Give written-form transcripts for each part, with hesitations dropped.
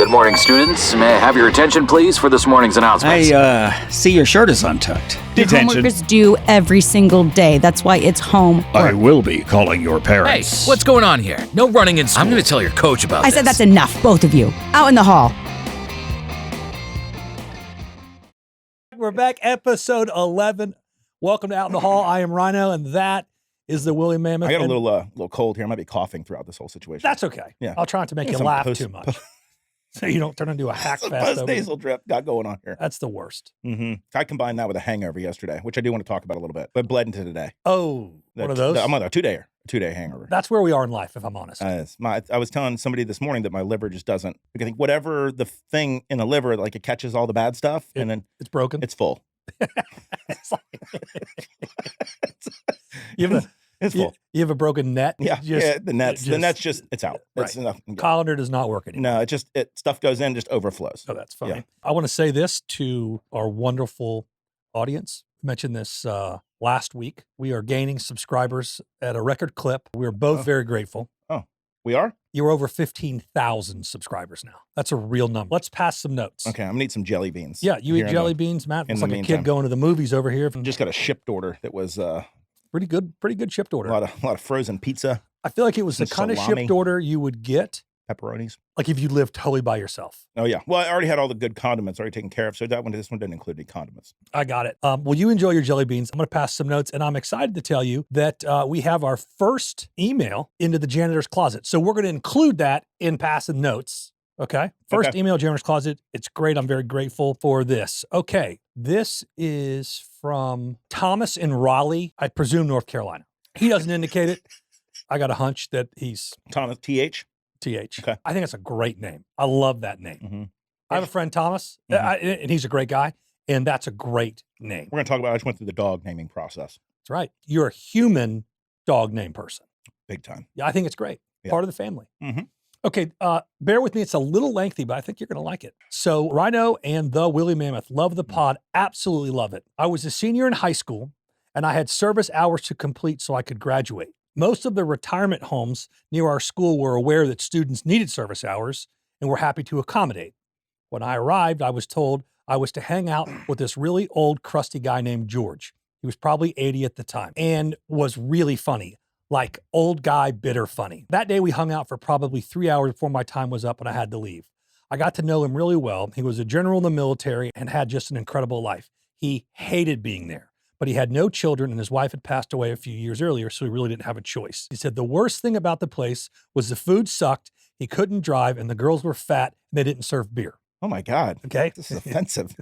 Good morning, students. May I have your attention, please, for this morning's announcements? See your shirt is untucked. Your homework is due every single day. That's why it's homework. I will be calling your Hey, parents. what's going on here? No running in school. I'm going to tell your coach about I this. said that's enough, both of you. Out in the hall. We're back, episode 11. Welcome to Out in the Hall. I am Ryno, and that is the Willy Mammoth. I got a little cold here. I might be coughing throughout this whole situation. That's okay. Yeah. I'll try not to make you laugh too much, so you don't turn into a hack Some fest. nasal drip got going on here. That's the worst. I combined that with a hangover yesterday, which I do want to talk about a little bit, but bled into today. Oh, one of those? I'm on a two-day hangover. That's where we are in life, if I'm honest. I was telling somebody this morning that my liver just doesn't. I think whatever the thing in the liver, like it catches all the bad stuff, and then it's broken. it's full. It's like, it's full. You have a broken net. Yeah, the net's just it's out. It's Right. nothing. Colander does not work anymore. No, stuff goes in, just overflows. Oh, that's fine. Yeah. I want to say this to our wonderful audience. I mentioned this last week. We are gaining subscribers at a record clip. We're both very grateful. We are? You're over 15,000 subscribers now. That's a real number. Let's pass some notes. Okay, I'm gonna need some jelly beans. Yeah, you here eat in jelly the- beans, Matt. in It's the like a meantime. kid going to the movies over here. Just got a shipped order that was Pretty good shipped order. a lot of frozen pizza, I feel like it was the some kind of salami. shipped order you would get pepperonis. like if you lived totally by yourself. Oh yeah. Well, I already had all the good condiments already taken care of, so this one didn't include any condiments. I got it. Well, you enjoy your jelly beans. I'm going to pass some notes, and I'm excited to tell you that we have our first email into the janitor's closet. So we're going to include that in passing notes. Okay. First email, janitor's closet. It's great. I'm very grateful for this. Okay. This is from Thomas in Raleigh, I presume North Carolina. He doesn't indicate it. I got a hunch that he's Thomas TH. TH. Okay. I think it's a great name. I love that name. Mm-hmm. I have a friend, Thomas, and he's a great guy, and that's a great name. We're gonna talk about. I just went through the dog naming process. That's right. You're a human dog name person. Big time. Yeah, I think it's great. Yeah. Part of the family. Mhm. Okay, bear with me. It's a little lengthy, but I think you're going to like it. So Ryno and the Willy Mammoth love the pod. Absolutely love it. I was a senior in high school, and I had service hours to complete so I could graduate. Most of the retirement homes near our school were aware that students needed service hours and were happy to accommodate. When I arrived, I was told I was to hang out with this really old, crusty guy named George. He was probably 80 at the time and was really funny, like old guy, bitter funny. That day, we hung out for probably 3 hours before my time was up and I had to leave. I got to know him really well. He was a general in the military and had just an incredible life. He hated being there, but he had no children and his wife had passed away a few years earlier, so he really didn't have a choice. He said the worst thing about the place was the food sucked, he couldn't drive, and the girls were fat and they didn't serve beer. Oh my God. Okay. This is offensive.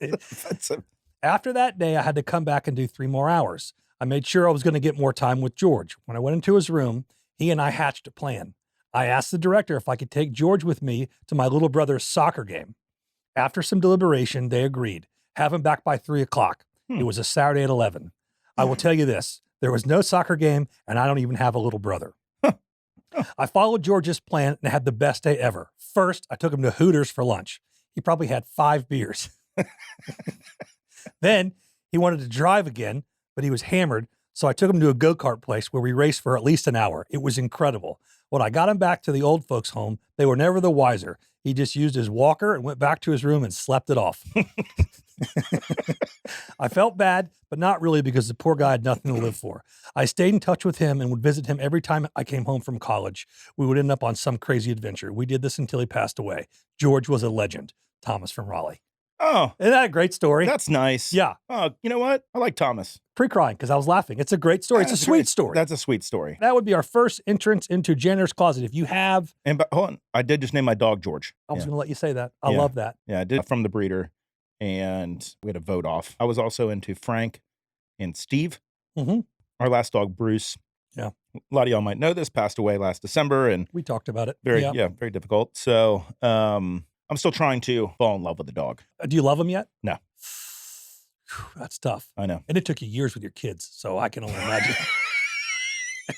Offensive. After that day, I had to come back and do 3 more hours. I made sure I was going to get more time with George. When I went into his room, he and I hatched a plan. I asked the director if I could take George with me to my little brother's soccer game. After some deliberation, they agreed. Have him back by 3 o'clock. It was a Saturday at 11. I will tell you this, there was no soccer game and I don't even have a little brother. I followed George's plan and had the best day ever. First, I took him to Hooters for lunch. He probably had 5 beers. Then he wanted to drive again, but he was hammered. So I took him to a go-kart place where we raced for at least an hour. It was incredible. When I got him back to the old folks' home, they were never the wiser. He just used his walker and went back to his room and slept it off. I felt bad, but not really because the poor guy had nothing to live for. I stayed in touch with him and would visit him every time I came home from college. We would end up on some crazy adventure. We did this until he passed away. George was a legend. Thomas from Raleigh. Oh, Isn't that a great story? that's nice. Yeah. Oh, you know what? I like Thomas. Pre-crying because I was laughing. It's a great story. It's a sweet story. That's a sweet story. That would be our first entrance into janitor's closet. If you have, But hold on, I did just name my dog George. I was Yeah. going to let you say that. I Yeah. love that. Yeah, I did from the breeder, and we had a vote off. I was also into Frank and Steve. Mhm. Our last dog, Bruce. Yeah. A lot of y'all might know this, passed away last December, and We talked about it. very Yeah. very difficult. So I'm still trying to fall in love with the dog. Do you love him yet? No. That's tough. I know. And it took you years with your kids, so I can only imagine.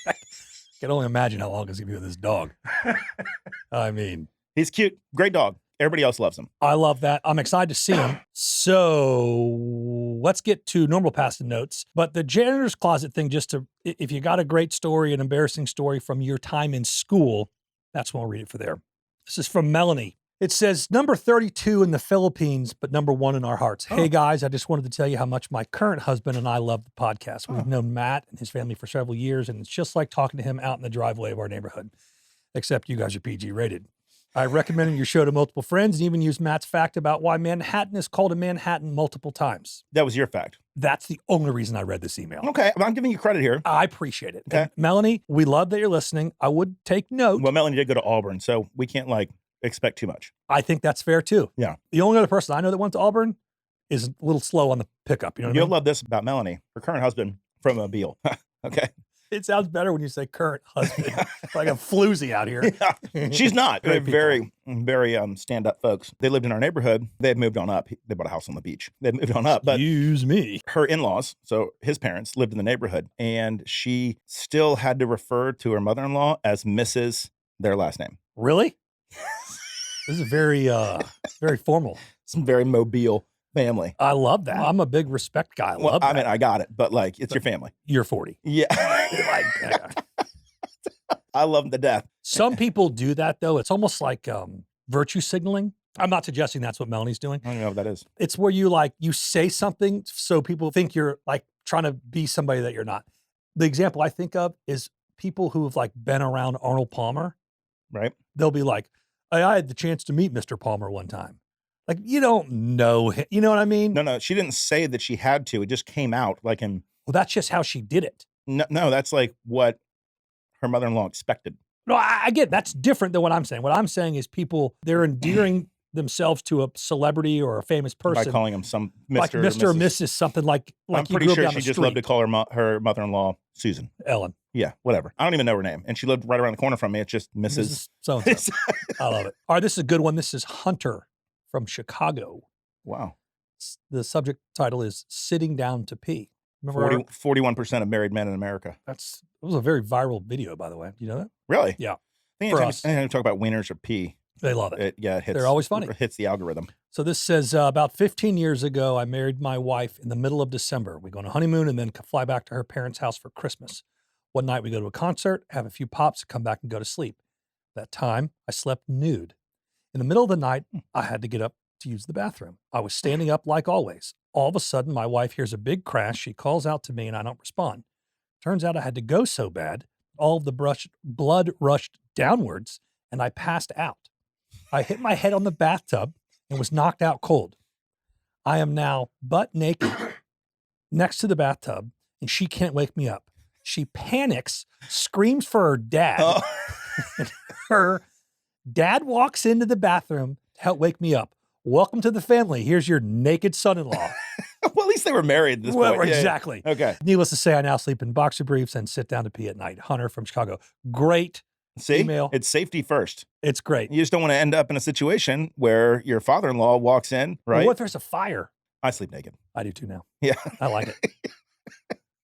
I can only imagine how long it's going to be with this dog. I mean, He's cute, great dog. Everybody else loves him. I love that. I'm excited to see him. So let's get to normal passing notes. But the janitor's closet thing, just to, if you got a great story, an embarrassing story from your time in school, that's when we'll read it for there. This is from Melanie. It says, number 32 in the Philippines, but number 1 in our hearts. Hey, guys, I just wanted to tell you how much my current husband and I love the podcast. We've known Matt and his family for several years, and it's just like talking to him out in the driveway of our neighborhood, except you guys are PG rated. I recommended your show to multiple friends and even used Matt's fact about why Manhattan is called a Manhattan multiple times. That was your fact. That's the only reason I read this email. Okay, I'm giving you credit here. I appreciate it. Okay. And Melanie, we love that you're listening. I would take note. Well, Melanie did go to Auburn, so we can't expect too much. I think that's fair too. Yeah. The only other person I know that went to Auburn is a little slow on the pickup. You know what You'll I mean? love this about Melanie, her current husband from Mobile. Okay. It sounds better when you say current husband, like a floozy out here. Yeah. She's not. They're very, very stand-up folks. They lived in our neighborhood. They had moved on up. They bought a house on the beach. They had moved on up. But Use me. her in-laws, so his parents, lived in the neighborhood, and she still had to refer to her mother-in-law as Mrs. their last name. Really? This is very, very formal. Some very Mobile family. I love that. I'm a big respect guy. I Well, love that. I mean, I got it, but it's your family. You're 40. Yeah. I love them to death. Some people do that though. It's almost like virtue signaling. I'm not suggesting that's what Melanie's doing. I don't know what that is. It's where you say something so people think you're like trying to be somebody that you're not. The example I think of is people who have been around Arnold Palmer. Right. They'll be like, I had the chance to meet Mr. Palmer one time. Like, you don't know him. You know what I mean? No, she didn't say that she had to. It just came out in. Well, that's just how she did it. No, that's what her mother-in-law expected. No, I get it. That's different than what I'm saying. What I'm saying is people, they're endearing themselves to a celebrity or a famous person. By calling him some Mr. Like Mr. or Mrs. Something like I'm you pretty grew up sure down she the just street. loved to call her mother-in-law Susan. Ellen. Yeah, whatever. I don't even know her name. And she lived right around the corner from me. It's just Mrs. So-and-so. I love it. All right, this is a good one. This is Hunter from Chicago. Wow. The subject title is Sitting Down to Pee. Remember 41% of married men in America. it was a very viral video, by the way. You know that? Really? Yeah. Anytime we talk about wieners or pee, They love it. it hits. They're always funny. It hits the algorithm. So this says, about 15 years ago, I married my wife in the middle of December. We go on a honeymoon and then fly back to her parents' house for Christmas. One night we go to a concert, have a few pops, come back and go to sleep. That time, I slept nude. In the middle of the night, I had to get up to use the bathroom. I was standing up like always. All of a sudden, my wife hears a big crash. She calls out to me and I don't respond. Turns out I had to go so bad, all of the blood rushed downwards and I passed out. I hit my head on the bathtub and was knocked out cold. I am now butt naked next to the bathtub and she can't wake me up. She panics, screams for her dad. Oh. Her dad walks into the bathroom to help wake me up. Welcome to the family. Here's your naked son-in-law. Well, at least they were married at this Well, point. Yeah, exactly. yeah. Okay. Needless to say, I now sleep in boxer briefs and sit down to pee at night. Hunter from Chicago. Great See, email. it's safety first. It's great. You just don't want to end up in a situation where your father-in-law walks in, right? Well, what if there's a fire? I sleep naked. I do too now. Yeah. I like it.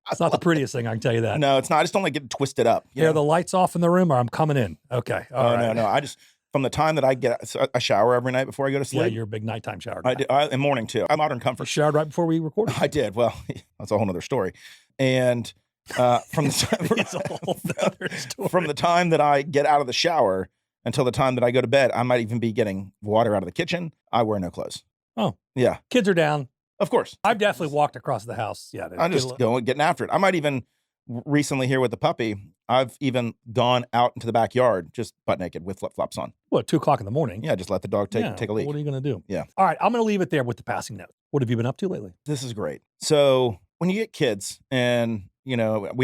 It's not the prettiest thing, I can tell you that. No, it's not. I just don't like getting twisted up. Are the lights off in the room or I'm coming in? Okay. All right. No. I just, from the time that I get a shower every night before I go to Yeah, sleep. you're a big nighttime shower I guy. do. In morning too. I'm modern You comfort. showered right before we recorded. I did. Well, that's a whole nother story. And from the It's a whole other story. from the time that I get out of the shower until the time that I go to bed, I might even be getting water out of the kitchen. I wear no clothes. Oh. Yeah, Kids are down. of course. I've definitely walked across the house. Yeah. I'm just getting after it. I might even recently here with the puppy, I've even gone out into the backyard just butt naked with flip-flops on. What, 2:00 in the morning? Yeah, just let the dog take a leak. What are you going to do? Yeah. All right. I'm going to leave it there with the passing note. What have you been up to lately? This is great. So when you get kids and, we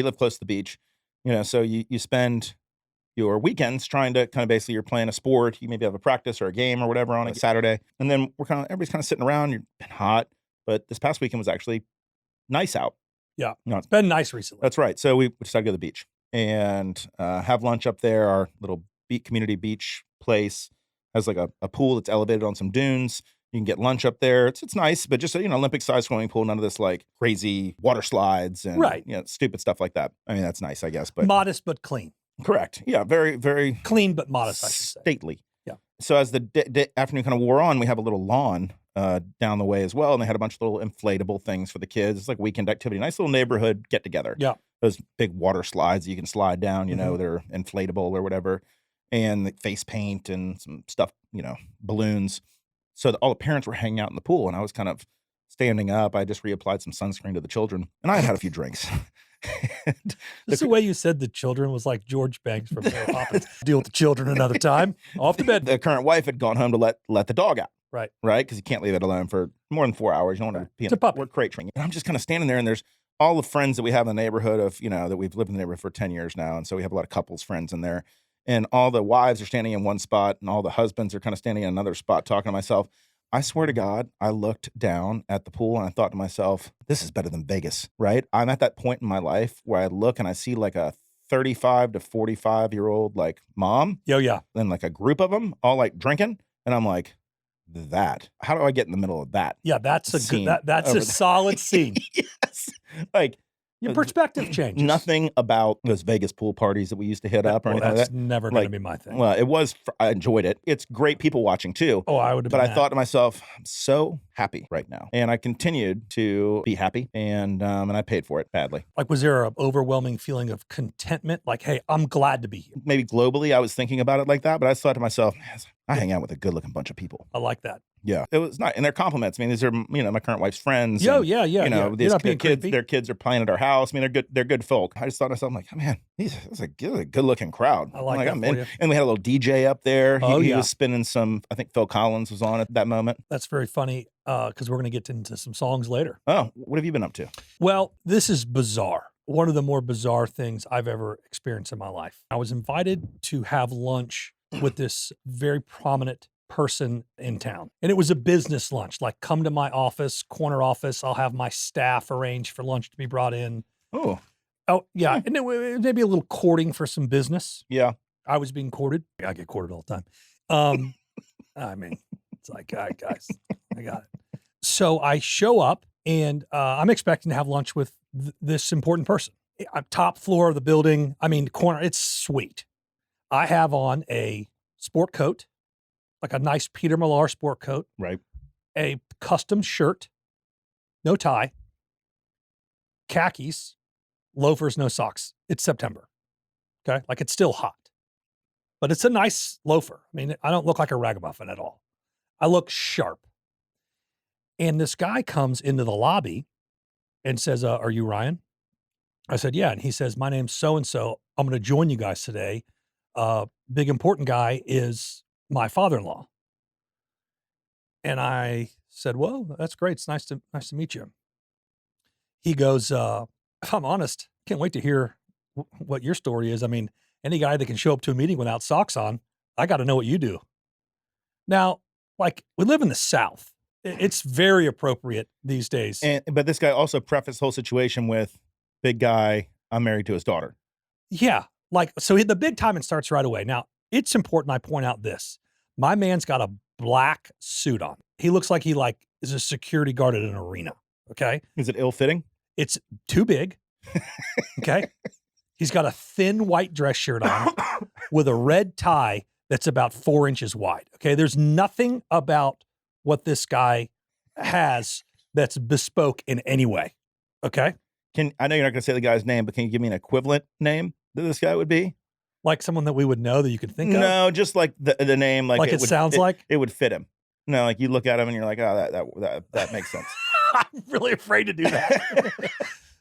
live close to the beach, so you spend your weekends trying to kind of basically you're playing a sport. You maybe have a practice or a game or whatever on a Saturday. And then everybody's kind of sitting around. You've been hot. But this past weekend was actually nice out. Yeah. It's been nice recently. That's right. So we decided to go to the beach and have lunch up there. Our little community beach place has like a pool that's elevated on some dunes. You can get lunch up there. It's nice, but just Olympic-sized swimming pool. None of this like crazy water slides and stupid stuff like that. I mean, that's nice, I guess. But modest but clean. Correct. Yeah, very, very clean but modest. I should say. Stately. Yeah. So as the afternoon kind of wore on, we have a little lawn down the way as well, and they had a bunch of little inflatable things for the kids. It's like weekend activity, nice little neighborhood get together. Yeah. Those big water slides you can slide down. They're inflatable or whatever. and the face paint and some stuff, balloons. So all the parents were hanging out in the pool, and I was kind of standing up. I just reapplied some sunscreen to the children, and I had had a few drinks. This is the way you said the children was like George Banks from Mary Poppins. Deal with the children another time. Off to bed. The current wife had gone home to let the dog out. Right. Right? Because you can't leave it alone for more than 4 hours. You don't want to be It's a puppy. We're crate training. And I'm just kind of standing there, and there's all the friends that we have in the neighborhood of, that we've lived in the neighborhood for 10 years now. And so we have a lot of couples friends in there. And all the wives are standing in one spot, and all the husbands are kind of standing in another spot talking to myself. I swear to God, I looked down at the pool and I thought to myself, this is better than Vegas, right? I'm at that point in my life where I look and I see like a 35 to 45-year-old like mom. Yo, yeah. Then like a group of them all like drinking. And I'm like, how do I get in the middle of that? Yeah, that's a scene good, that's over a there? solid scene. Yes. Like, Your perspective changes. nothing about those Vegas pool parties that we used to hit up or Well, anything like that's that. never going to Like, be my thing. Well, it was, I enjoyed it. It's great people watching too. Oh, I would have But been I mad. thought to myself, I'm so happy right now. And I continued to be happy, and I paid for it badly. Like, was there an overwhelming feeling of contentment? Like, hey, I'm glad to be here. Maybe globally, I was thinking about it like that, but I thought to myself, I hang out with a good-looking bunch of people. I like that. Yeah, it was nice, and they're compliments. I mean, these are my current wife's friends. Yo, and, yeah. These You're not being kids, creepy. their kids are playing at our house. I mean, they're good folk. I just thought to myself, I'm like, oh, man, this is a good-looking crowd. I like that I'm for in. you. And we had a little DJ up there. Oh, He yeah. was spinning some. I think Phil Collins was on at that moment. That's very funny because we're going to get into some songs later. Oh, what have you been up to? Well, this is bizarre. One of the more bizarre things I've ever experienced in my life. I was invited to have lunch with this very prominent person in town. And it was a business lunch, like come to my office, corner office. I'll have my staff arrange for lunch to be brought in. Oh, Yeah. And it was maybe a little courting for some business. yeah. I was being courted. I get courted all the time. I mean, it's like, all right, guys, I got it. So I show up and I'm expecting to have lunch with this important person. I'm top floor of the building. I mean, corner, it's sweet. I have on a sport coat, like a nice Peter Millar sport coat, Right. a custom shirt, no tie, khakis, loafers, no socks. It's September. Okay. Like it's still hot, but it's a nice loafer. I mean, I don't look like a ragamuffin at all. I look sharp. And this guy comes into the lobby and says, are you Ryan? I said, yeah. And he says, my name's so-and-so. I'm going to join you guys today. Big important guy is my father-in-law. And I said, well, that's great. It's nice to meet you. He goes, if I'm honest, can't wait to hear what your story is. I mean, any guy that can show up to a meeting without socks on, I got to know what you do. Now, like we live in the South. It's very appropriate these days. But this guy also prefaced the whole situation with, big guy, I'm married to his daughter. Yeah. Like, so the big time it starts right away. Now, it's important I point out this. My man's got a black suit on. He looks like he is a security guard at an arena. Okay. Is it ill-fitting? It's too big. Okay. He's got a thin white dress shirt on with a red tie that's about 4 inches wide. Okay. There's nothing about what this guy has that's bespoke in any way. Okay. I know you're not going to say the guy's name, but can you give me an equivalent name that this guy would be? Like someone that we would know that you could think of? No, just like the name. Like it sounds like? It would fit him. No, like you look at him and you're like, oh, that makes sense. I'm really afraid to do that.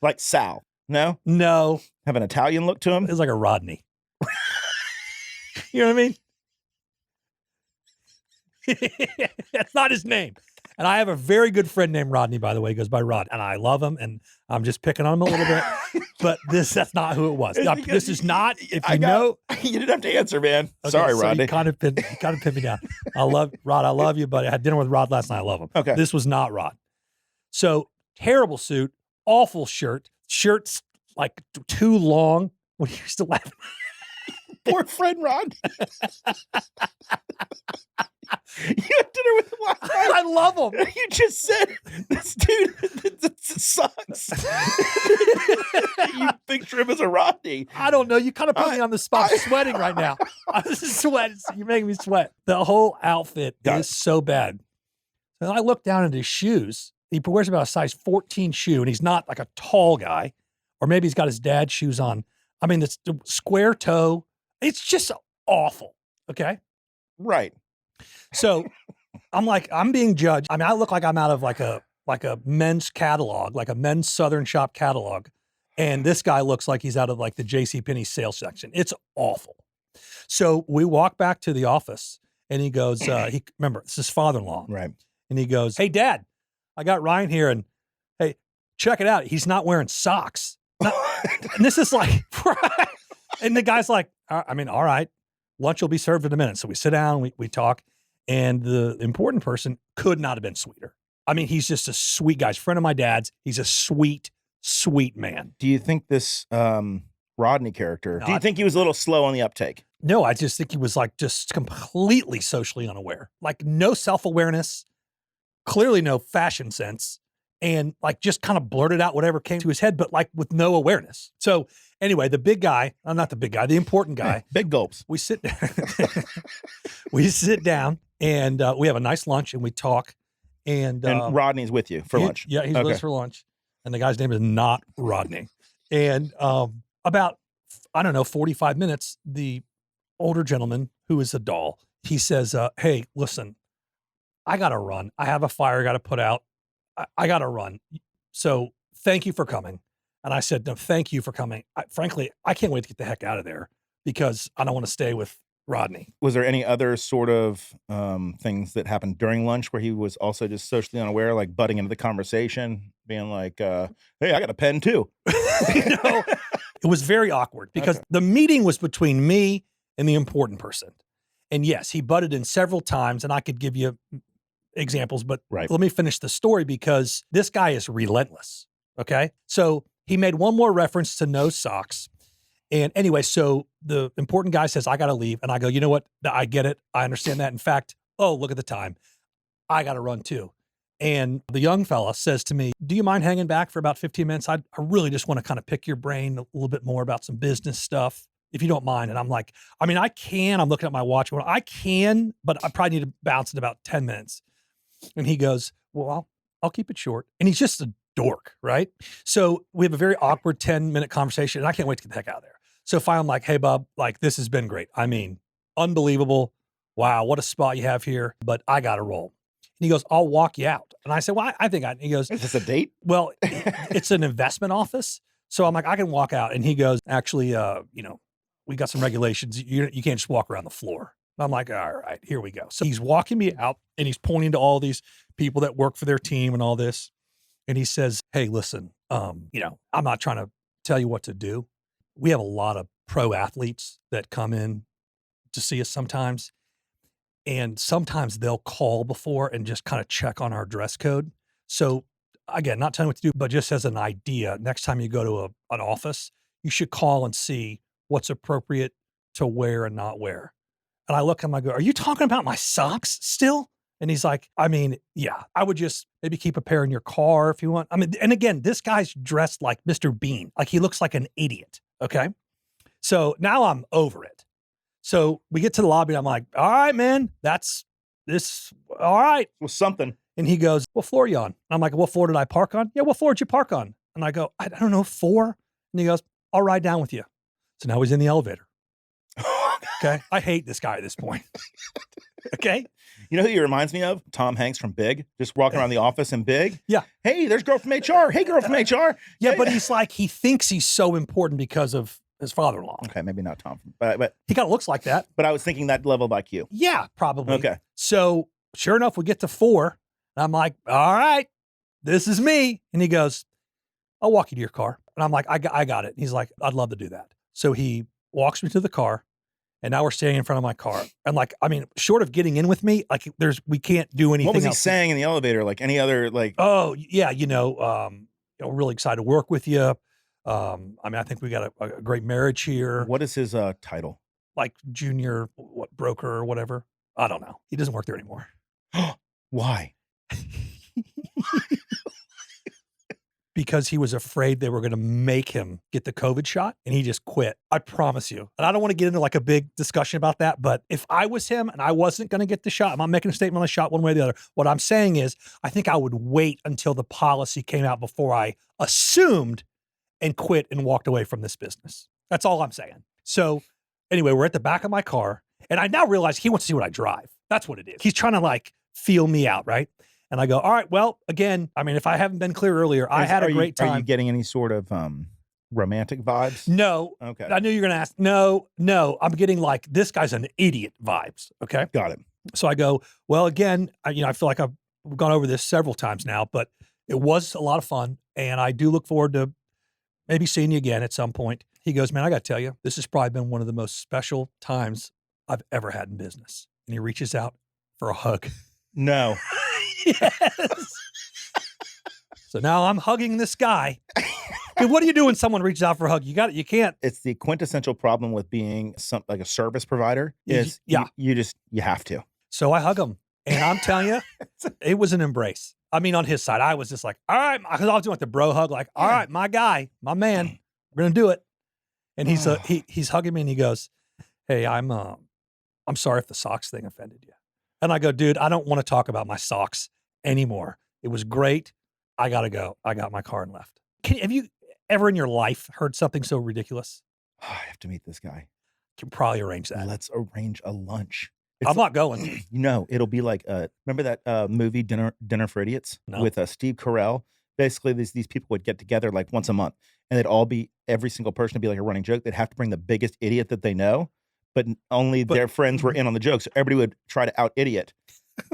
Like Sal. No? No. Have an Italian look to him? It's like a Rodney. You know what I mean? That's not his name. And I have a very good friend named Rodney, by the way. He goes by Rod. And I love him. And I'm just picking on him a little bit. But that's not who it was. This is not, if you know. You didn't have to answer, man. Okay, Sorry, so Rodney. He kind of pinned me down. I love you, buddy. I had dinner with Rod last night. I love him. Okay. This was not Rod. So terrible suit, awful shirt. Shirt's like too long. What are you still laughing? Poor friend Rod. You had dinner with him last night. I love him. You just said this dude sucks. You picture him as a Rodney. I don't know. You kind of put me on the spot. I'm sweating right now. I'm sweating. You're making me sweat. The whole outfit is so bad. And I look down at his shoes. He wears about a size 14 shoe, and he's not like a tall guy. Or maybe he's got his dad's shoes on. I mean, it's the square toe. It's just awful. Okay. Right. So I'm like, I'm being judged. I mean, I look like I'm out of like a men's catalog, like a men's Southern Shop catalog. And this guy looks like he's out of like the JCPenney sales section. It's awful. So we walk back to the office and he goes, remember, it's his father-in-law. Right. And he goes, hey, Dad, I got Ryan here and hey, check it out. He's not wearing socks. And this is like, and the guy's like, I mean, all right, lunch will be served in a minute. So we sit down, we talk, and the important person could not have been sweeter. I mean, he's just a sweet guy. He's a friend of my dad's. He's a sweet, sweet man. Do you think this Rodney character, No, do you think he was a little slow on the uptake? No, I just think he was like just completely socially unaware, like no self-awareness, clearly no fashion sense, and like just kind of blurted out whatever came to his head, but like with no awareness. So anyway, the big guy, not the big guy, the important guy. Big gulps. We sit down and we have a nice lunch and we talk. And Rodney's with you for lunch. Yeah, he's with us for lunch. And the guy's name is not Rodney. And about, 45 minutes, the older gentleman who is a doll, he says, hey, listen, I got to run. I have a fire I got to put out. I got to run. So thank you for coming. And I said, no, thank you for coming. Frankly, I can't wait to get the heck out of there because I don't want to stay with Rodney. Was there any other sort of things that happened during lunch where he was also just socially unaware, like butting into the conversation, being like, hey, I got a pen too? It was very awkward because the meeting was between me and the important person. And yes, he butted in several times and I could give you examples, but let me finish the story because this guy is relentless. Okay. So he made one more reference to no socks. And anyway, so the important guy says, I got to leave. And I go, you know what? I get it. I understand that. In fact, look at the time. I got to run too. And the young fella says to me, do you mind hanging back for about 15 minutes? I really just want to kind of pick your brain a little bit more about some business stuff, if you don't mind. And I'm like, I mean, I can. I'm looking at my watch. Well, I can, but I probably need to bounce in about 10 minutes. And he goes, well, I'll keep it short. And he's just a dork, right? So we have a very awkward 10-minute conversation and I can't wait to get the heck out of there. So finally I'm like, hey, Bob, like this has been great. I mean, unbelievable. Wow, what a spot you have here, but I got to roll. And he goes, I'll walk you out. And I said, well, I think he goes, is this a date? Well, it's an investment office. So I'm like, I can walk out. And he goes, actually, we got some regulations. You can't just walk around the floor. And I'm like, all right, here we go. So he's walking me out and he's pointing to all these people that work for their team and all this. And he says, hey, listen, I'm not trying to tell you what to do. We have a lot of pro athletes that come in to see us sometimes. And sometimes they'll call before and just kind of check on our dress code. So again, not telling you what to do, but just as an idea, next time you go to an office, you should call and see what's appropriate to wear and not wear. And I look at him, I go, are you talking about my socks still? And he's like, I mean, yeah, I would just maybe keep a pair in your car if you want. I mean, and again, this guy's dressed like Mr. Bean. Like he looks like an idiot. Okay. So now I'm over it. So we get to the lobby and I'm like, all right, man, all right. Well, something. And he goes, what floor are you on? And I'm like, what floor did I park on? Yeah, what floor did you park on? And I go, I don't know, 4. And he goes, I'll ride down with you. So now he's in the elevator. Okay. I hate this guy at this point. Okay. You know who he reminds me of? Tom Hanks from Big. Just walking around the office in Big. Yeah. Hey, there's girl from HR. Hey, girl from HR. Yeah, but he's like, he thinks he's so important because of his father-in-law. Okay, maybe not Tom. But he kind of looks like that. But I was thinking that level like you. Yeah, probably. Okay. So sure enough, we get to 4. And I'm like, all right, this is me. And he goes, I'll walk you to your car. And I'm like, I got it. And he's like, I'd love to do that. So he walks me to the car. And now we're standing in front of my car. And like, I mean, short of getting in with me, like we can't do anything. What was he else. saying in the elevator? Like any other, like, oh yeah, really excited to work with you. I mean, I think we got a great marriage here. What is his title? Like junior broker or whatever. I don't know. He doesn't work there anymore. Why? Because he was afraid they were going to make him get the COVID shot and he just quit. I promise you. And I don't want to get into like a big discussion about that, but if I was him and I wasn't going to get the shot, I'm not making a statement on the shot one way or the other. What I'm saying is I think I would wait until the policy came out before I assumed and quit and walked away from this business. That's all I'm saying. So anyway, we're at the back of my car And I now realize he wants to see what I drive. That's what it is. He's trying to like feel me out, right? And I go, all right, well, again, I mean, if I haven't been clear earlier, I had a great time. Are you getting any sort of romantic vibes? No. Okay. I knew you were going to ask. No. I'm getting like, this guy's an idiot vibes. Okay. Got it. So I go, well, again, I feel like I've gone over this several times now, but it was a lot of fun. And I do look forward to maybe seeing you again at some point. He goes, man, I got to tell you, this has probably been one of the most special times I've ever had in business. And he reaches out for a hug. No. Yes. So now I'm hugging this guy. Dude, what do you do when someone reaches out for a hug? You can't. It's the quintessential problem with being like a service provider is you have to. So I hug him. And I'm telling you, it was an embrace. I mean, on his side, I was just like, all right, because I was doing like the bro hug, like, all right, my guy, my man, we're gonna do it. And he's hugging me and he goes, hey, I'm sorry if the socks thing offended you. And I go, dude, I don't want to talk about my socks anymore. It was great. I gotta go. I got my car and left. Have you ever in your life heard something so ridiculous? I have to meet this guy. Can probably arrange that. Let's arrange a lunch. I'm not going. It'll be like, remember that movie Dinner for Idiots with Steve Carell? Basically, these people would get together like once a month, and every single person would be like a running joke. They'd have to bring the biggest idiot that they know, but only their friends were in on the joke. So everybody would try to out idiot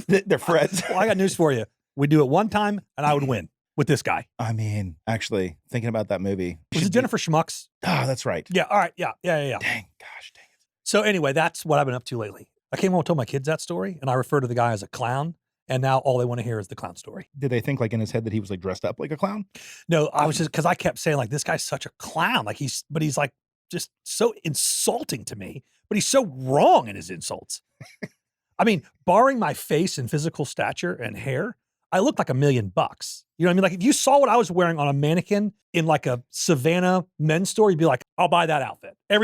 their friends. Well, I got news for you. We do it one time, and I would win with this guy. I mean, actually, thinking about that movie. Was it Jennifer Schmucks? Oh, that's right. Yeah. All right. Yeah. Dang, gosh, dang it. So anyway, that's what I've been up to lately. I came home and told my kids that story, and I refer to the guy as a clown, and now all they want to hear is the clown story. Did they think like in his head that he was like dressed up like a clown? No, I was just, because I kept saying like, this guy's such a clown. Like he's like just so insulting to me, but he's so wrong in his insults. I mean, barring my face and physical stature and hair, I look like $1 million. You know what I mean? Like if you saw what I was wearing on a mannequin in like a Savannah men's store, you'd be like, I'll buy that outfit. I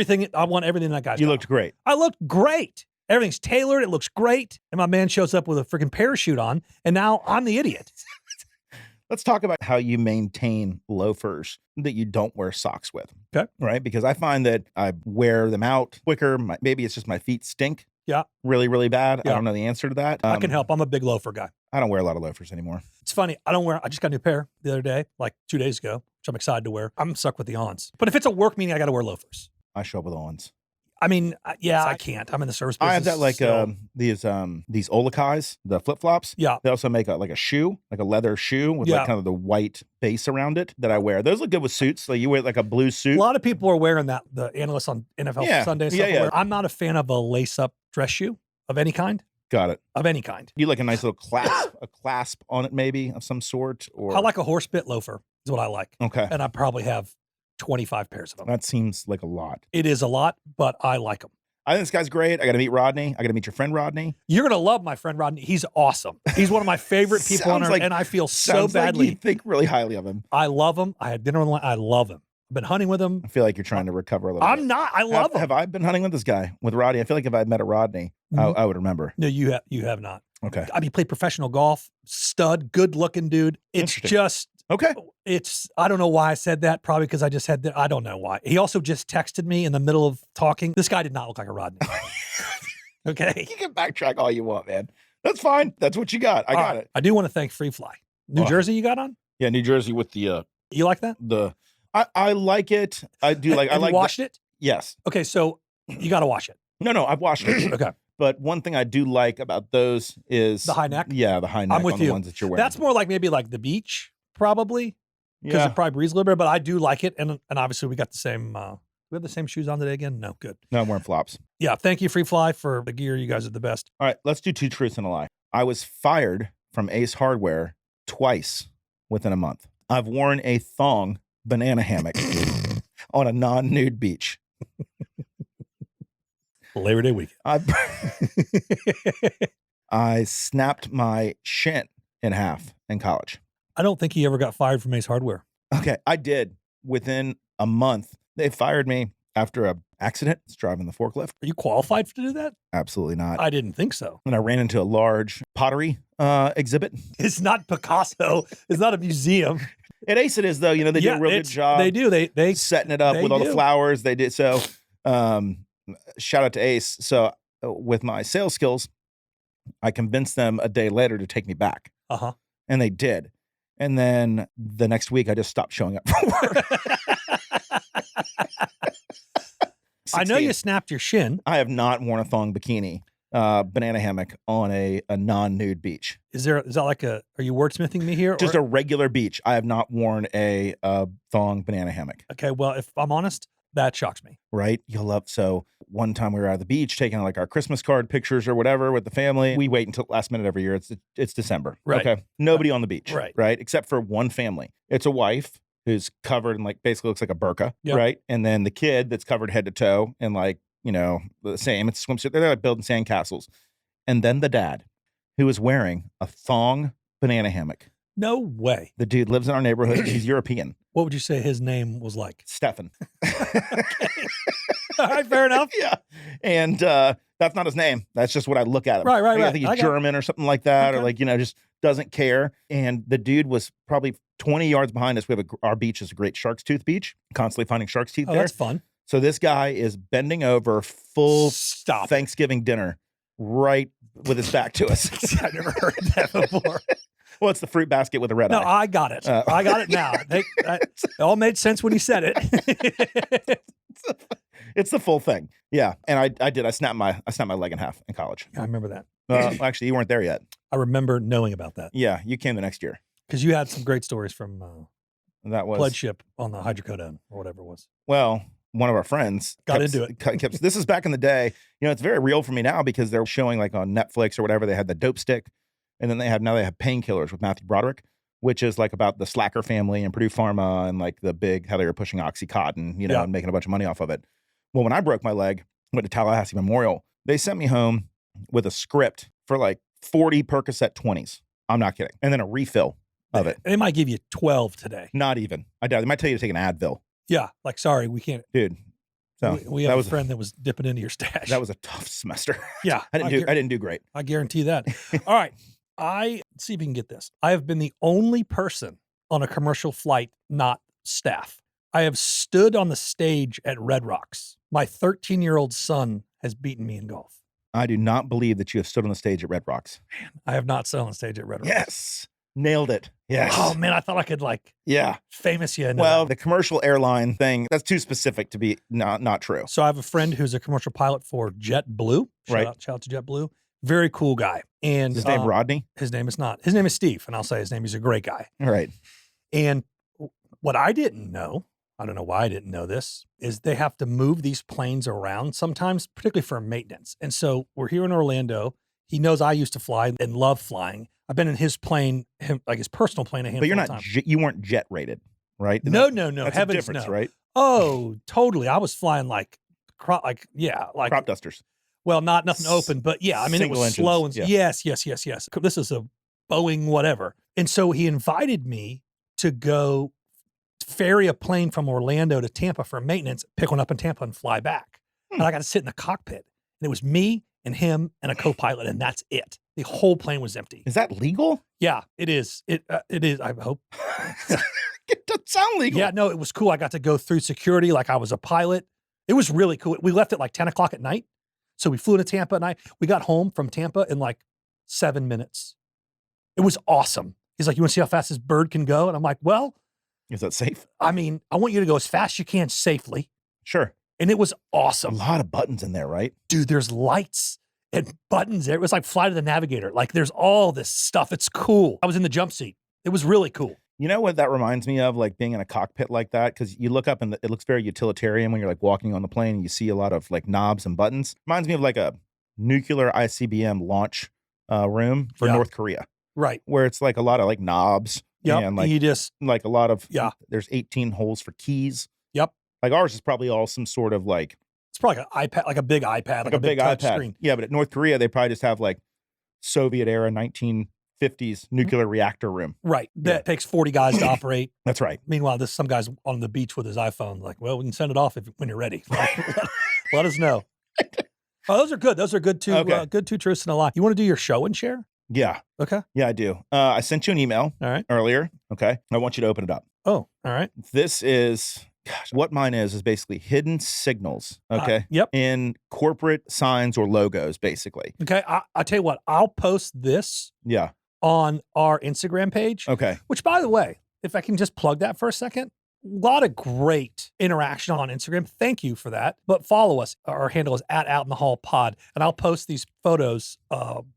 want everything that guy's got. You looked great. I looked great. Everything's tailored. It looks great. And my man shows up with a freaking parachute on. And now I'm the idiot. Let's talk about how you maintain loafers that you don't wear socks with. Okay. Right? Because I find that I wear them out quicker. Maybe it's just my feet stink. Yeah. Really, really bad. Yeah. I don't know the answer to that. I can help. I'm a big loafer guy. I don't wear a lot of loafers anymore. It's funny. I just got a new pair the other day, like 2 days ago, which I'm excited to wear. I'm stuck with the ons. But if it's a work meeting, I got to wear loafers. I show up with ons. I mean, yeah, I can't. I'm in the service business. I have that like so. these Olakais, the flip flops. Yeah. They also make like a shoe, like a leather shoe with like kind of the white base around it that I wear. Those look good with suits. Like you wear like a blue suit. A lot of people are wearing that. The analysts on NFL Sunday stuff. Yeah. I'm not a fan of a lace up dress shoe of any kind. Got it. Of any kind. You like a nice little clasp on it maybe of some sort? Or I like a horse bit loafer is what I like. Okay. And I probably have 25 pairs of them. That seems like a lot. It is a lot, but I like them. I think this guy's great. I got to meet Rodney. I got to meet your friend Rodney. You're going to love my friend Rodney. He's awesome. He's one of my favorite people on earth, and I feel so badly. Like you think really highly of him. I love him. I had dinner with him. I love him. I've been hunting with him. I feel like you're trying to recover a little bit. I'm not. I love him. Have I been hunting with this guy, with Rodney? I feel like if I met a Rodney, I would remember. No, you have not. Okay. I mean, played professional golf, stud, good looking dude. It's just, okay. I don't know why I said that. Probably because I just had that. I don't know why. He also just texted me in the middle of talking. This guy did not look like a Rodney. Okay. You can backtrack all you want, man. That's fine. That's what you got. I got it. I do want to thank Free Fly. New Jersey you got on? Yeah, New Jersey with the you like that? I like it. I do like. Have you washed it? Yes. Okay, so you got to wash it. No, I've washed it. Okay. But one thing I do like about those is the high neck. Yeah, the high neck. I'm with on you. The ones that you're wearing. That's more like maybe like the beach, probably, because yeah. it probably breathes a little bit. But I do like it, and obviously we got the same. We have the same shoes on today again. No, good. No, I'm wearing flops. Yeah, thank you, Free Fly, for the gear. You guys are the best. All right, let's do 2 truths and a lie. I was fired from Ace Hardware twice within a month. I've worn a thong banana hammock on a non-nude beach. Labor Day weekend. I snapped my shin in half in college. I don't think he ever got fired from Ace Hardware. Okay, I did. Within a month, they fired me after a accident. I was driving the forklift. Are you qualified to do that? Absolutely not. I didn't think so. And I ran into a large pottery exhibit. It's not Picasso. It's not a museum. At Ace it is, though. You know, they do a real good job. They do. They setting it up with all the flowers. They did so. Shout out to Ace. So with my sales skills, I convinced them a day later to take me back. Uh-huh. And they did. And then the next week, I just stopped showing up for work. I know you snapped your shin. I have not worn a thong bikini, banana hammock on a non-nude beach. Is that like are you wordsmithing me here? Just a regular beach. I have not worn a thong banana hammock. Okay, well, if I'm honest, that shocks me. Right? You'll love. So one time we were at the beach taking like our Christmas card pictures or whatever with the family. We wait until last minute every year. It's December. Right. Okay. Nobody on the beach. Right. Except for one family. It's a wife who's covered in like basically looks like a burqa. Yep. Right. And then the kid that's covered head to toe and like, the same. It's swimsuit. They're like building sandcastles. And then the dad who is wearing a thong banana hammock. No way. The dude lives in our neighborhood. He's European. What would you say his name was like? Stefan. All right, fair enough. Yeah. And that's not his name. That's just what I look at him. Right. I think he's German or something like that, or like, just doesn't care. And the dude was probably 20 yards behind us. We have our beach is a great shark's tooth beach, constantly finding shark's teeth there. That's fun. So this guy is bending over full Stop. Thanksgiving dinner right with his back to us. I've never heard that before. Well, it's the fruit basket with a red eye. No, I got it. I got it now. It all made sense when you said it. It's the full thing. Yeah. And I did. I snapped my leg in half in college. I remember that. Actually, you weren't there yet. I remember knowing about that. Yeah. You came the next year. Because you had some great stories from that was Pledge Ship on the hydrocodone or whatever it was. Well, one of our friends got into it. This is back in the day. It's very real for me now because they're showing like on Netflix or whatever. They had the dope stick. And then they have Painkillers with Matthew Broderick, which is like about the Slacker family and Purdue Pharma and like the big, how they were pushing Oxycontin, and making a bunch of money off of it. Well, when I broke my leg, went to Tallahassee Memorial, they sent me home with a script for like 40 Percocet 20s. I'm not kidding. And then a refill of it. They might give you 12 today. Not even. I doubt. They might tell you to take an Advil. Yeah. Like, sorry, we can't. Dude. So we have a friend that was dipping into your stash. That was a tough semester. Yeah. I didn't do great. I guarantee that. All right. Let's see if you can get this. I have been the only person on a commercial flight, not staff. I have stood on the stage at Red Rocks. My 13-year-old son has beaten me in golf. I do not believe that you have stood on the stage at Red Rocks. Man, I have not stood on the stage at Red Rocks. Yes. Nailed it. Yes. Oh, man, I thought I could famous you. Well, the commercial airline thing, that's too specific to be not true. So I have a friend who's a commercial pilot for JetBlue. Shout out to JetBlue. Very cool guy. And his name Rodney? His name is not. His name is Steve, and I'll say his name. He's a great guy. All right. And what I didn't know, I don't know why I didn't know this, is they have to move these planes around sometimes, particularly for maintenance. And so we're here in Orlando. He knows I used to fly and love flying. I've been in his plane, like his personal plane, a handful of times. But you weren't jet rated, right? No. That's Heavens, a difference, no. Right? Oh, totally. I was flying like crop dusters. Well, not nothing open, but yeah, I mean, it was engines. slow. And Yeah. Yes. This is a Boeing whatever. And so he invited me to go ferry a plane from Orlando to Tampa for maintenance, pick one up in Tampa and fly back. And I got to sit in the cockpit. And it was me and him and a co-pilot, and that's it. The whole plane was empty. Is that legal? Yeah, it is. It is, I hope. It doesn't sound legal. Yeah, no, it was cool. I got to go through security like I was a pilot. It was really cool. We left at like 10 o'clock at night. So we flew to Tampa at night. We got home from Tampa in like 7 minutes. It was awesome. He's like, you want to see how fast this bird can go? And I'm like, well. Is that safe? I mean, I want you to go as fast as you can safely. Sure. And it was awesome. A lot of buttons in there, right? Dude, there's lights and buttons there. It was like Fly to the Navigator. Like there's all this stuff. It's cool. I was in the jump seat. It was really cool. You know what that reminds me of, like being in a cockpit like that? Because you look up and it looks very utilitarian when you're like walking on the plane and you see a lot of like knobs and buttons. Reminds me of like a nuclear ICBM launch room for North Korea. Right. Where it's like a lot of like knobs. Yep. And like, you just, like a lot of, there's 18 holes for keys. Yep. Like ours is probably all some sort of like. It's probably like an iPad, like a big iPad, like a big touch iPad screen. Yeah, but at North Korea, they probably just have like Soviet era 1950s nuclear reactor room. Right. That takes 40 guys to operate. That's right. Meanwhile, some guy's on the beach with his iPhone. Like, well, we can send it off when you're ready. Let us know. Oh, those are good. Those are good two, good two truths and a lie. You want to do your show and share? Yeah. Okay. Yeah, I do. I sent you an email all right. earlier. Okay. I want you to open it up. Oh, all right. This is gosh, what mine is basically hidden signals, okay? Yep. In corporate signs or logos, basically. Okay. I'll tell you what, I'll post this Yeah. on our Instagram page, Okay. which, by the way, if I can just plug that for a second, a lot of great interaction on Instagram. Thank you for that. But follow us. Our handle is @outinthehallpod, and I'll post these photos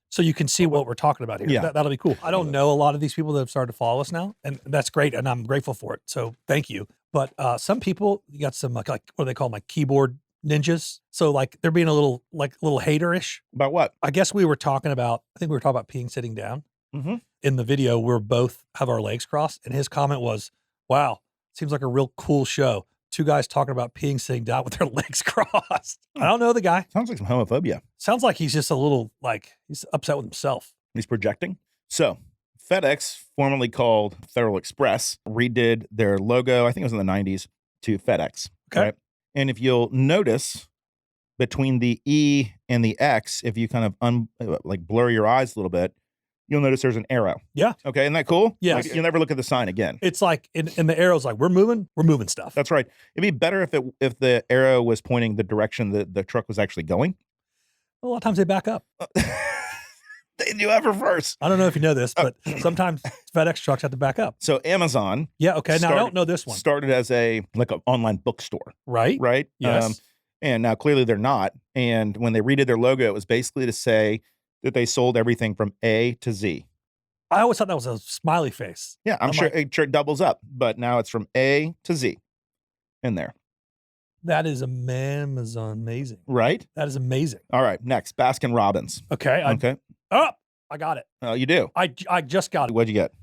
so you can see what we're talking about here. Yeah. That'll be cool. I don't know a lot of these people that have started to follow us now, and that's great, and I'm grateful for it. So thank you. But some people, you got some like what do they call them, like keyboard ninjas? So like they're being a little haterish. About what? I guess we were talking about, I think we were talking about peeing sitting down. Mm-hmm. In the video, we're both have our legs crossed, and his comment was, wow, seems like a real cool show. Two guys talking about peeing sitting down with their legs crossed. I don't know the guy. Sounds like some homophobia. Sounds like he's just a little, he's upset with himself. He's projecting. So FedEx, formerly called Federal Express, redid their logo, I think it was in the 90s, to FedEx. Okay. Right? And if you'll notice, between the E and the X, if you kind of blur your eyes a little bit, you'll notice there's an arrow. Yeah. Okay, isn't that cool? Yes. Like, you'll never look at the sign again. It's like, in the arrow's like, we're moving stuff. That's right. It'd be better if the arrow was pointing the direction that the truck was actually going. A lot of times they back up. They do have reverse. I don't know if you know this, but sometimes FedEx trucks have to back up. So Amazon. Yeah, okay. Now I don't know this one. Started as an online bookstore. Right? Right? Yes. And now clearly they're not. And when they redid their logo, it was basically to say that they sold everything from A to Z. I always thought that was a smiley face. Yeah, I'm sure it doubles up, but now it's from A to Z in there. That is amazing. Right? That is amazing. All right, next, Baskin Robbins. Okay. Okay. I got it. Oh, you do? I just got it. What'd you get?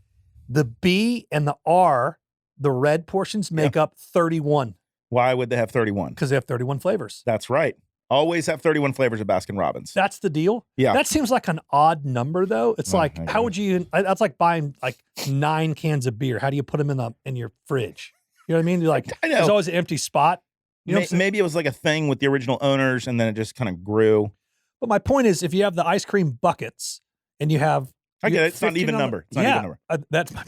The B and the R, the red portions, make up 31 Why would they have 31? because they have 31 flavors. That's right. Always have 31 flavors of Baskin Robbins. That's the deal? Yeah. That seems like an odd number, though. It's I how would you, that's like buying 9 cans of beer. How do you put them in your fridge? You know what I mean? You're like, I know. there's always an empty spot. You know what I'm saying? Maybe it was like a thing with the original owners, and then it just kind of grew. But my point is, if you have the ice cream buckets and you have, I get it. It's not an even number. It's not an even number. That's my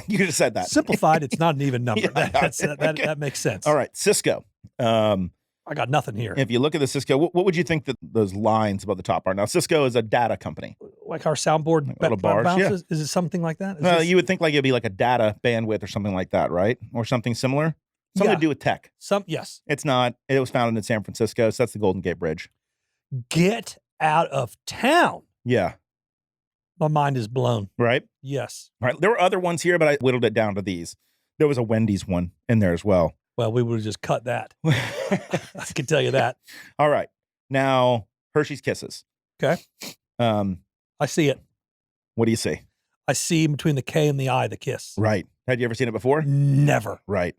You just said that. simplified. It's not an even number. Yeah, that makes sense. All right, Cisco. I got nothing here. If you look at the Cisco, what would you think that those lines above the top are? Now, Cisco is a data company. Like our soundboard little bars, bounces? Is it something like that? You would think like it'd be like a data bandwidth or something like that, right? Or something similar. Something to do with tech. Yes. It's not. It was founded in San Francisco, so that's the Golden Gate Bridge. Get out of town. Yeah. My mind is blown. Right? Yes. All right. There were other ones here, but I whittled it down to these. There was a Wendy's one in there as well. Well, we would have just cut that. I can tell you that. All right. Now, Hershey's Kisses. Okay. I see it. What do you see? I see between the K and the I, the kiss. Right. Had you ever seen it before? Never. Right.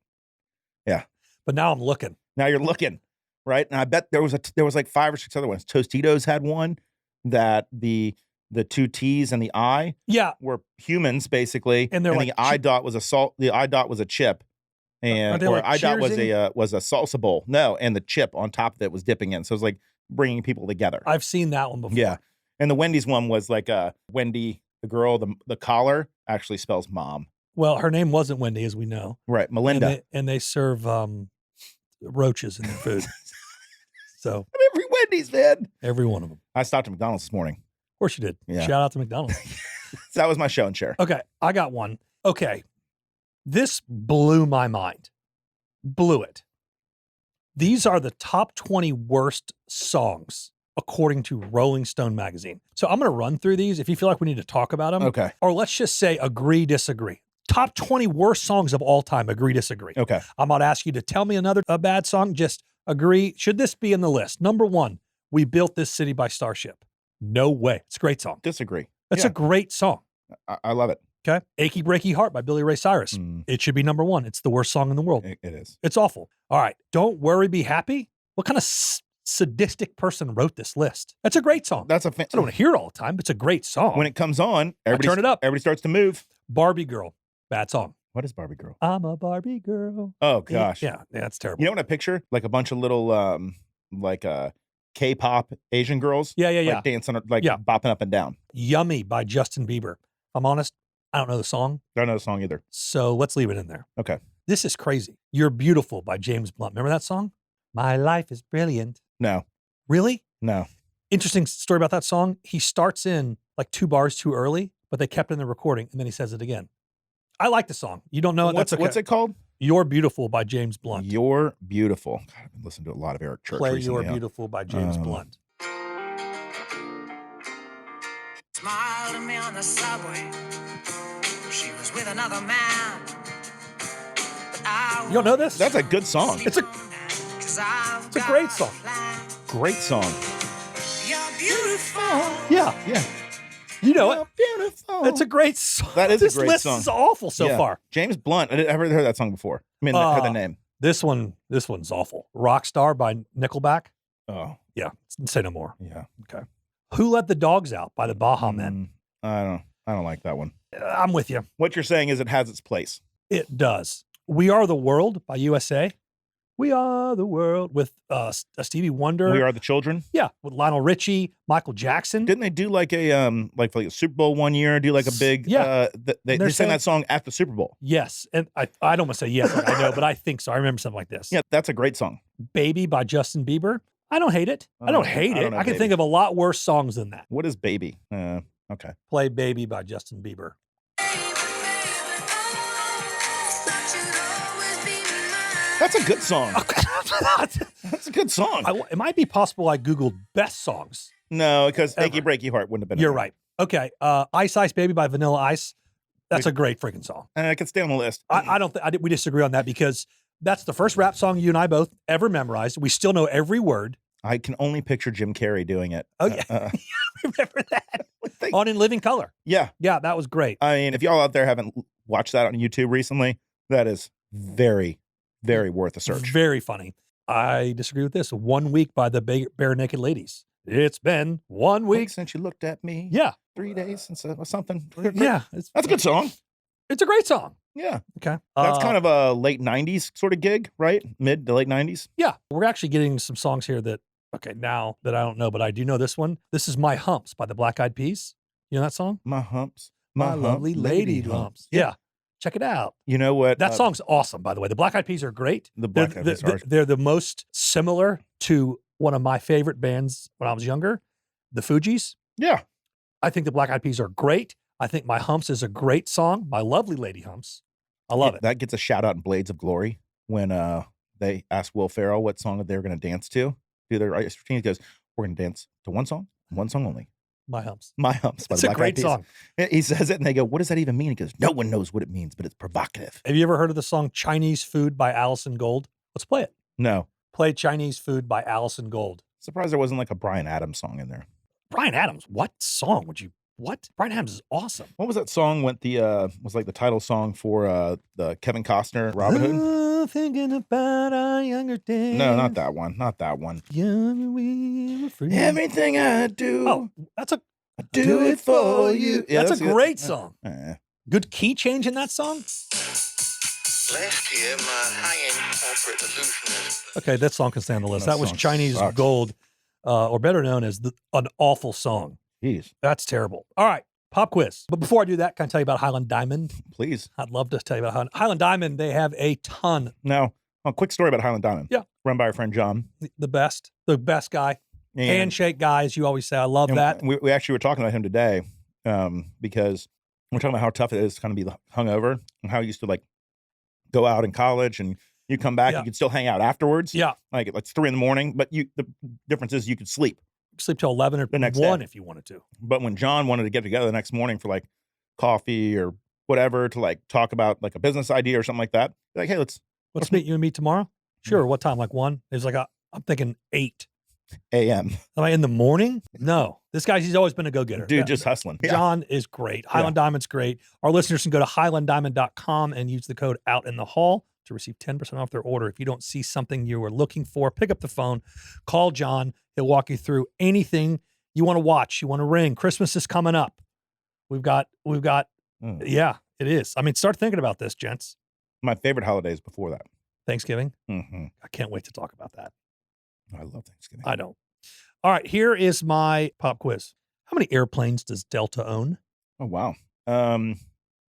Yeah. But now I'm looking. Now you're looking. Right. And I bet there was like 5 or 6 other ones. Tostitos had one that the 2 T's and the I were humans basically. And they're the I dot was a chip. And or I dot was a salsa bowl. No, and the chip on top of it was dipping in. So it was like bringing people together. I've seen that one before. Yeah. And the Wendy's one was like Wendy, the girl, the collar actually spells mom. Well, her name wasn't Wendy, as we know. Right. Melinda. And they serve roaches in their food. So every Wendy's, man. Every one of them. I stopped at McDonald's this morning. Of course you did. Yeah. Shout out to McDonald's. So that was my show and share. Okay. I got one. Okay. This blew my mind. Blew it. These are the top 20 worst songs according to Rolling Stone magazine. So I'm going to run through these if you feel like we need to talk about them. Okay. Or let's just say agree, disagree. Top 20 worst songs of all time, agree, disagree. Okay. I'm going to ask you to tell me a bad song. Just agree. Should this be in the list? Number 1, We Built This City by Starship. No way. It's a great song. Disagree. It's a great song. I love it. Okay. Achy Breaky Heart by Billy Ray Cyrus. It should be number 1. It's the worst song in the world. It is. It's awful. All right. Don't Worry, Be Happy. What kind of sadistic person wrote this list? That's a great song. I don't want to hear it all the time, but it's a great song. When it comes on, everybody turn it up. Everybody starts to move. Barbie Girl. Bad song. What is Barbie Girl? I'm a Barbie girl. Oh, gosh. Yeah, that's terrible. You know what I picture? Like a bunch of little, K-pop Asian girls. Yeah. Like dancing, bopping up and down. Yummy by Justin Bieber. If I'm honest, I don't know the song. Don't know the song either. So let's leave it in there. Okay. This is crazy. You're Beautiful by James Blunt. Remember that song? My life is brilliant. No, Really? no. Interesting story about that song. He starts in like 2 bars too early, but they kept it in the recording, and then he says it again. I like the song. You don't know it? That's okay. What's it called? You're Beautiful by James Blunt. You're Beautiful. God, I've been listening to a lot of Eric Church Play recently. You're Beautiful by James Blunt. Smiled at me on the subway. She was with another man. You don't know this? That's a good song. It's a great song. Great song. You're beautiful. Yeah. Yeah. You know it. Beautiful. It's a great song. That is a this great list song. is awful so Yeah. far. James Blunt. I've never heard that song before. I mean, heard the name. This one's awful. Rockstar by Nickelback. Oh, Yeah. Say no more. yeah. Okay. Who Let the Dogs Out by the Baha Men. I don't like that one. I'm with you. What you're saying is it has its place. It does. We Are the World by USA. We Are the World with Stevie Wonder. We Are the Children. Yeah, with Lionel Richie, Michael Jackson. Didn't they do like a like a Super Bowl one year? Do like a big they sang saying- that song at the Super Bowl. Yes, and I don't want to say yes, like I know, but I think so. I remember something like this. Yeah, that's a great song. Baby by Justin Bieber. I don't hate it. I don't hate it. know I can Baby. think of a lot worse songs than that. What is Baby? Okay. Play Baby by Justin Bieber. That's a good song. That's a good song. It might be possible I Googled best songs. No, because Ever. Achy Breaky Heart wouldn't have been. You're in there. right. Okay. Ice Ice Baby by Vanilla Ice. That's a great freaking song. And I could stay on the list. I don't think we disagree on that because that's the first rap song you and I both ever memorized. We still know every word. I can only picture Jim Carrey doing it. Oh, yeah. Remember that? On In Living Color. Yeah. Yeah, that was great. I mean, if y'all out there haven't watched that on YouTube recently, that is very, very worth a search. Very funny. I disagree with this. 1 Week by the Bare Naked Ladies. It's been 1 week. Since you looked at me. Yeah. 3 days since something. Yeah. That's a good song. It's a great song. Yeah. Okay. That's kind of a late 90s sort of gig, right? Mid to late 90s. Yeah. We're actually getting some songs here that, okay, now that I don't know, but I do know this one. This is My Humps by the Black Eyed Peas. You know that song? My humps. My lovely lady lumps. Yeah. Check it out. You know what? That song's awesome, by the way. The Black Eyed Peas are great. The Black Eyed Peas are. They're the most similar to one of my favorite bands when I was younger, the Fugees. Yeah. I think the Black Eyed Peas are great. I think My Humps is a great song. My lovely lady humps. I love it. That gets a shout out in Blades of Glory when they asked Will Ferrell what song they were going to dance to. Do their routine. He goes, "We're going to dance to one song only. My Humps. My Humps." By It's the a Black great Eyed Peas. song. He says it, and they go, "What does that even mean?" He goes, "No one knows what it means, but it's provocative." Have you ever heard of the song Chinese Food by Allison Gold? Let's play it. No. Play Chinese Food by Allison Gold. Surprised there wasn't like a Bryan Adams song in there. Bryan Adams. What song would you? What? Bryan Adams is awesome. What was that song? Went the was like the title song for the Kevin Costner Robin Hood. Thinking about our younger days. No, not that one. Not that one. Young we were free. Everything I do, Oh, that's a I do it for you. Yeah, that's a good. great song. Eh. Good key change in that song. Last year, my high-end corporate illusionist. Okay, that song can stay on the list. That That was song Chinese sucks. Gold, or better known as an awful song. Jeez, That's terrible. All right, pop quiz. But before I do that, can I tell you about Highland Diamond? please. I'd love to tell you about Highland Diamond. They have a ton, Now, a quick story about Highland Diamond. Yeah. Run by our friend John. the best guy, And- handshake guy, as you always say. I love and that. We actually were talking about him today because we're talking about how tough it is to kind of be hungover and how he used to like go out in college and you come back, Yeah. you could still hang out afterwards. Yeah, Like it's 3 a.m, but the difference is you could sleep. sleep till 11 or The next 1 day. if you wanted to. But when John wanted to get together the next morning for like coffee or whatever to like talk about like a business idea or something like that, like, hey, let's Let's meet you and me tomorrow. Sure. What time? Like 1? It was like I'm thinking 8. a.m. Am I in the morning? No. This guy's he's always been a go-getter. Dude, just hustling. Yeah. John is great. Highland Diamond's great. Our listeners can go to highlanddiamond.com and use the code out in the hall to receive 10% off their order. If you don't see something you are looking for, pick up the phone, call John. He'll walk you through anything you want to watch, you want to ring. Christmas is coming up. We've got, yeah, it is. I mean, start thinking about this, gents. My favorite holidays before that. Thanksgiving. Mm-hmm. I can't wait to talk about that. I love Thanksgiving. I don't. All right, here is my pop quiz. How many airplanes does Delta own? Oh, wow.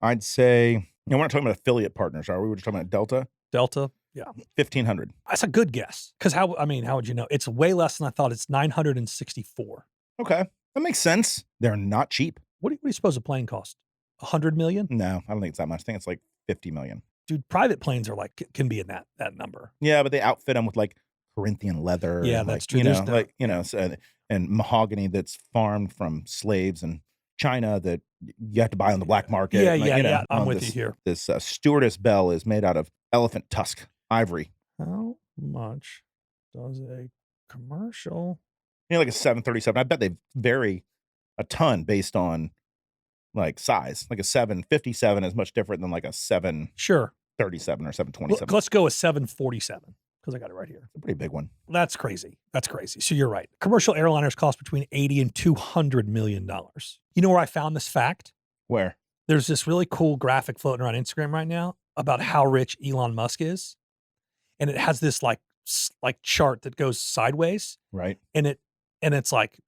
I'd say we're not talking about affiliate partners, are we? We're just talking about Delta. Delta, yeah. 1,500. That's a good guess. Because how would you know? It's way less than I thought. It's 964. Okay. That makes sense. They're not cheap. What do you suppose a plane cost? 100 million? No, I don't think it's that much. I think it's like 50 million. Dude, private planes are like, can be in that number. Yeah, but they outfit them with like Corinthian leather. Yeah, and that's like, true. You There's know, like, you know, and mahogany that's farmed from slaves in China that you have to buy on the black market. Yeah, like, yeah. I'm with you here. This stewardess bell is made out of elephant tusk, ivory. How much does a commercial? Like a 737. I bet they vary a ton based on like size. Like a 757 is much different than like a 737 Sure. or 727. Let's go with 747 because I got it right here. It's a pretty big one. That's crazy. So you're right. Commercial airliners cost between $80 and $200 million. You know where I found this fact? Where? There's this really cool graphic floating around Instagram right now about how rich Elon Musk is. And it has this like chart that goes sideways. Right. And it's like,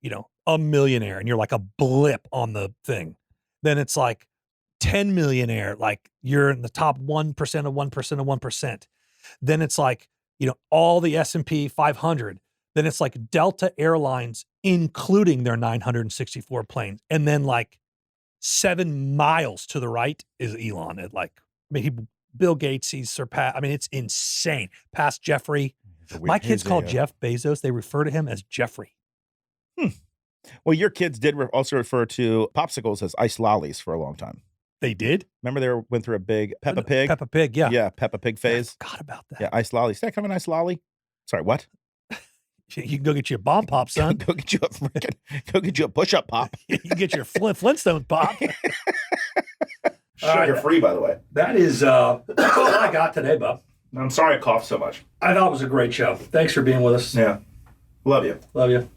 a millionaire and you're like a blip on the thing. Then it's like 10 millionaire, like you're in the top 1% of 1% of 1%. Then it's like, all the S&P 500. Then it's like Delta Airlines, including their 964 planes. And then like 7 miles to the right is Elon. Bill Gates, he's surpassed. It's insane. Past Jeffrey. My kids call Jeff Bezos. They refer to him as Jeffrey. Well, your kids did also refer to popsicles as ice lollies for a long time. They did? Remember they went through a big Peppa Pig? Peppa Pig, yeah. Yeah, Peppa Pig phase. I forgot about that. Yeah, ice lollies. Is that kind of a nice lolly? Sorry, what? You can go get you a bomb pop, son. Go get you a push-up pop. You can get your Flintstone pop. Sugar-free, by the way. That's all I got today, bub. I'm sorry I coughed so much. I thought it was a great show. Thanks for being with us. Yeah. Love you. Love you.